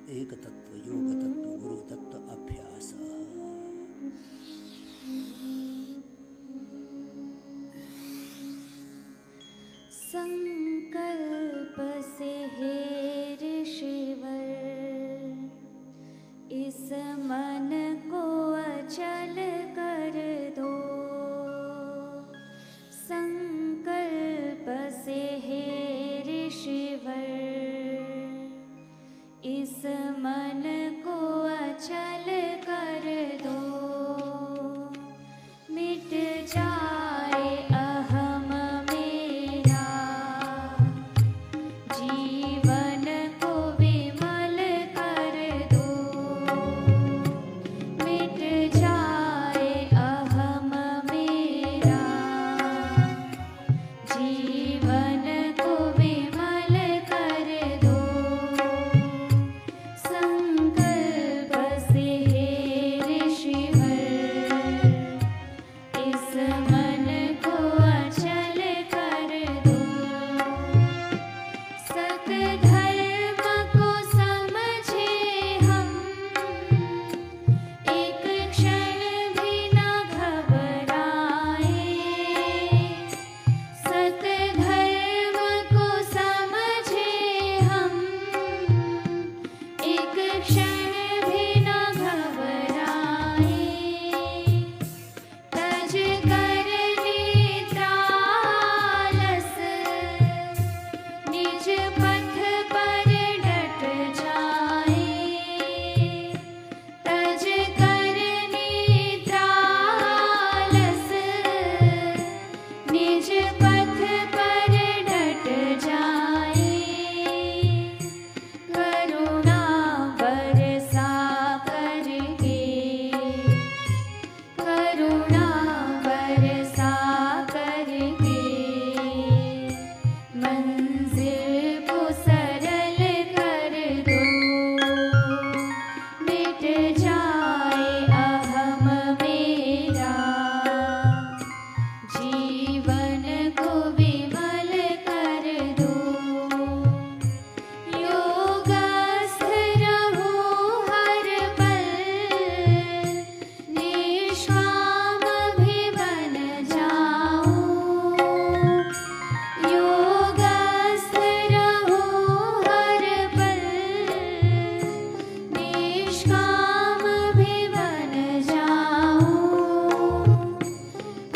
एक तत्व योग तत्व गुरु तत्व अभ्यास। संकल्प से हे ऋषिवर इस मन को अचल कर दो। संकल्प से हे ऋषिवर इस मन को अचल कर दो। मिट जाए अहम मेरा, जीवन को विमल कर दो। मिट जाए अहम मेरा, जीवन को विमल कर दो। संकल्प से हे ऋषिवर इस मन को अचल कर दो। सतधर्म को समझे हम, एक क्षण भी न घबराए। सतधर्म को समझे हम, एक क्षण भी न घबराए। तज कर निद्रालस, निज पथ पर डट जाए। तज कर निद्रालस, निज पथ पर डट जाए। करुणा बरसा करके, करुणा बरसा करके मंजिल को सरल कर दो। मिट जाए अहम मेरा, जीवन को विमल कर दो। योगस्थ रहो हर पल, निष्काम भी बन जाओ। योगस्थ रहो हर पल, निष्काम भी बन जाओ।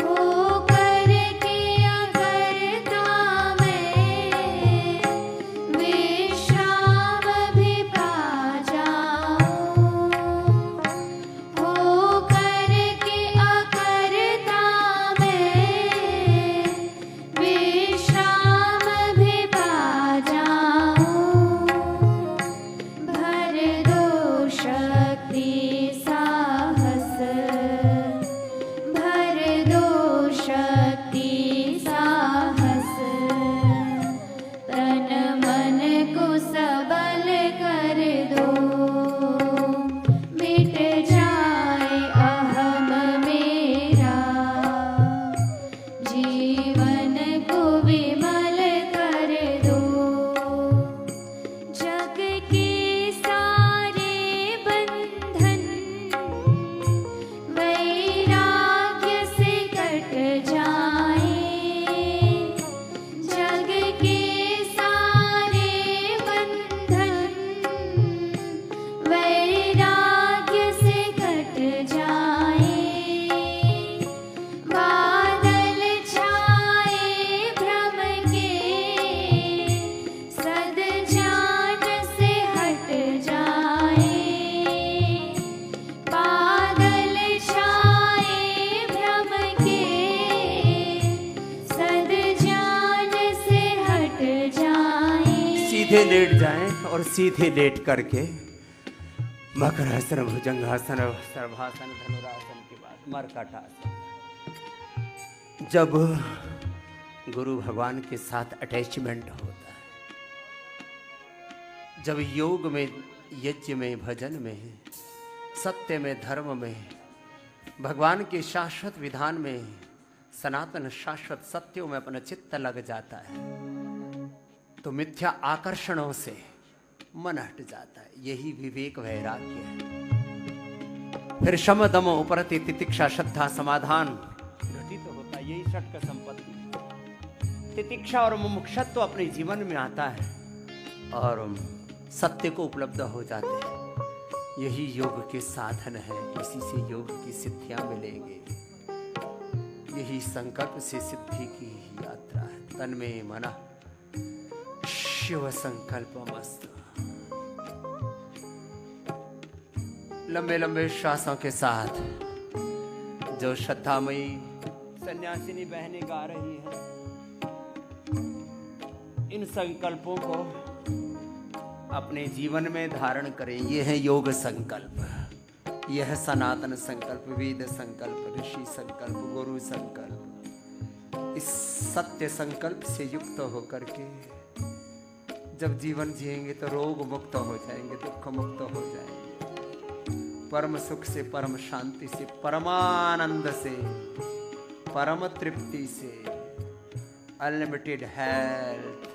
होकर के अकर्ता मैं, विश्राम भी पा जाओ। होकर के अकर्ता मैं, विश्राम भी पा जाओ। भर दो शक्ति साहस, भर दो शक्ति साहस। तन मन को सबल कर दो। मिट जाए अहम मेरा, जीवन को विमल कर दो। जग के सारे बंधन वैराग्य से कट जाए। जग के सारे बंधन वैराग्य से कट जाए। बादल छाए भ्रम के, सद्जान से हट जाए। बादल छाए भ्रम के, सद्जान से हट जाए। सीधे लेट जाएं और सीधे लेट करके मकरासन, भुजंगासन, सर्वासन, धनुरासन के बाद मरकटासन। जब गुरु भगवान के साथ अटैचमेंट होता है, जब योग में, यज्ञ में, भजन में, सत्य में, धर्म में, भगवान के शाश्वत विधान में, सनातन शाश्वत सत्यों में अपना चित्त लग जाता है, तो मिथ्या आकर्षणों से मन हट जाता है। यही विवेक वैराग्य है। फिर शम दम उपरति तितिक्षा श्रद्धा समाधान घटित होता है। यही षट का संपत्ति। तितिक्षा और मुमुक्षत्व अपने जीवन में आता है और सत्य को उपलब्ध हो जाते हैं। यही योग के साधन है। इसी से योग की सिद्धियां मिलेंगे। यही संकल्प से सिद्धि की यात्रा है। तन में मना शिव संकल्प मस्त। लंबे लंबे श्वासों के साथ जो श्रद्धामयी सन्यासिनी बहनें गा रही हैं, इन संकल्पों को अपने जीवन में धारण करें। यह है योग संकल्प। यह सनातन संकल्प, वेद संकल्प, ऋषि संकल्प, गुरु संकल्प। इस सत्य संकल्प से युक्त होकर के जब जीवन जिएंगे तो रोग मुक्त हो जाएंगे, दुख मुक्त हो जाएंगे। परम सुख से, परम शांति से, परमानंद से, परम तृप्ति से, unlimited health,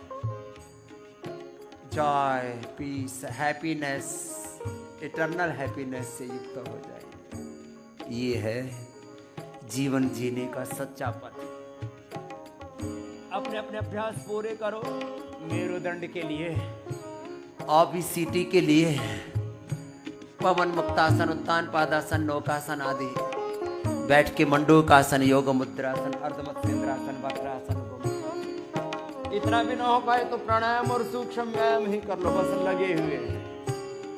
joy, peace, happiness, eternal happiness से युक्त हो जाएंगे। ये है जीवन जीने का सच्चा पथ। अपने अपने अभ्यास पूरे करो। मेरुदंड के लिए, ओबेसिटी के लिए, पवन मुक्तासन, उत्तान पादासन, नौकासन आदि, बैठ के मंडूकासन, योग मुद्रासन, अर्धमत्स्येंद्रासन, वक्रासन, इतना भी ना हो पाए तो प्राणायाम और सूक्ष्म व्यायाम ही कर लो। बस लगे हुए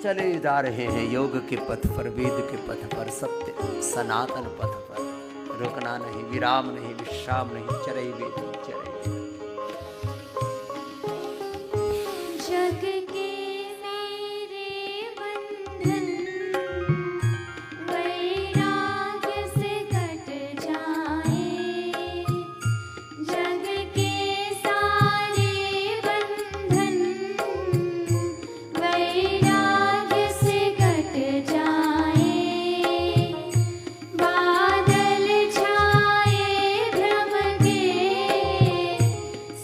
चले जा रहे हैं योग के पथ पर, वेद के पथ पर, सत्य सनातन पथ पर। रुकना नहीं, विराम नहीं, विश्राम नहीं, चरई वेदी चरई। जग के मेरे बंधन वैराग्य से कट जाए। जग के सारे बंधन वैराग्य से कट जाए। बादल छाए भ्रम के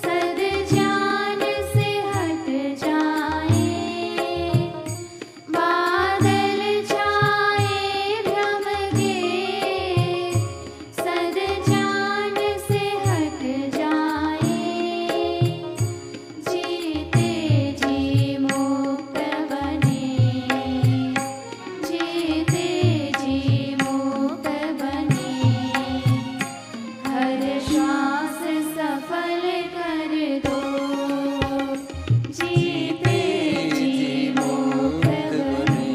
सद ज्ञान से हट जाए। बादल छाए भ्रम के सद ज्ञान से हट जाए। जीते जी मुक्त बने, जीते जी मुक्त बने। हर श्वास सफल कर दो। जीते जी मुक्त बने।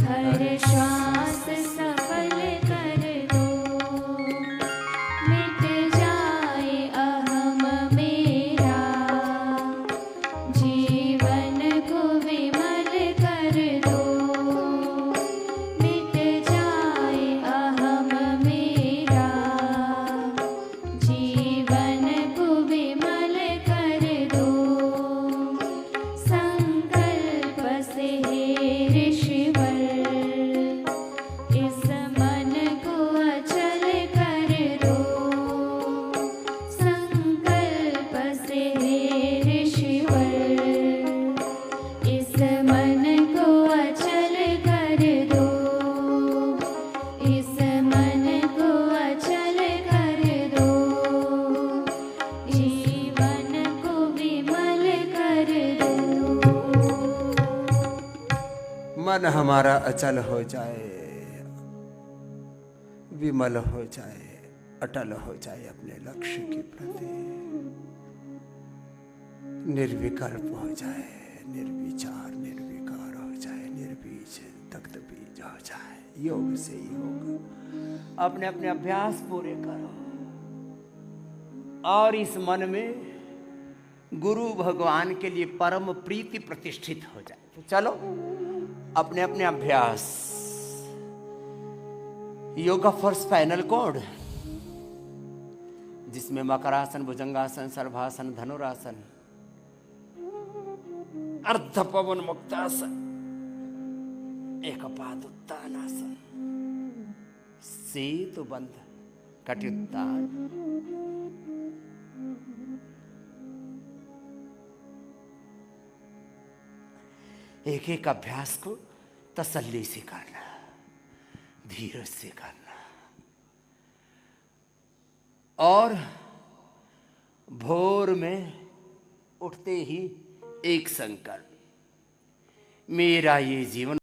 हर श्वास सफल कर दो। मिट जाए अहम मेरा। जीवन को विमल कर दो। मिट जाए अहम मेरा। जीवन को विमल कर दो। संकल्प से हे ऋषिवर इस मन को अचल कर दो। संकल्प से हे ऋषिवर इस मन को अचल कर दो। इस मन को अचल कर दो। जीवन को विमल कर दो। मन हमारा अचल हो जाए, विमल हो जाए, अटल हो जाए अपने लक्ष्य के प्रति, निर्विकल्प हो जाए, निर्विचार निर्विकार हो जाए, निर्बीज तख्त बीज हो जाए। योग से ही होगा। अपने अपने अभ्यास पूरे करो और इस मन में गुरु भगवान के लिए परम प्रीति प्रतिष्ठित हो जाए। तो चलो अपने अपने अभ्यास। योगा फॉर स्पाइनल कॉर्ड, जिसमें मकरासन, भुजंगासन, सर्वासन, धनुरासन, अर्ध पवन मुक्तासन, एकपाद उत्तानासन, सेतु बंध कटियुत्तान, एक एक अभ्यास को तसल्ली से करना, धीरज से करना। और भोर में उठते ही एक संकल्प, मेरा ये जीवन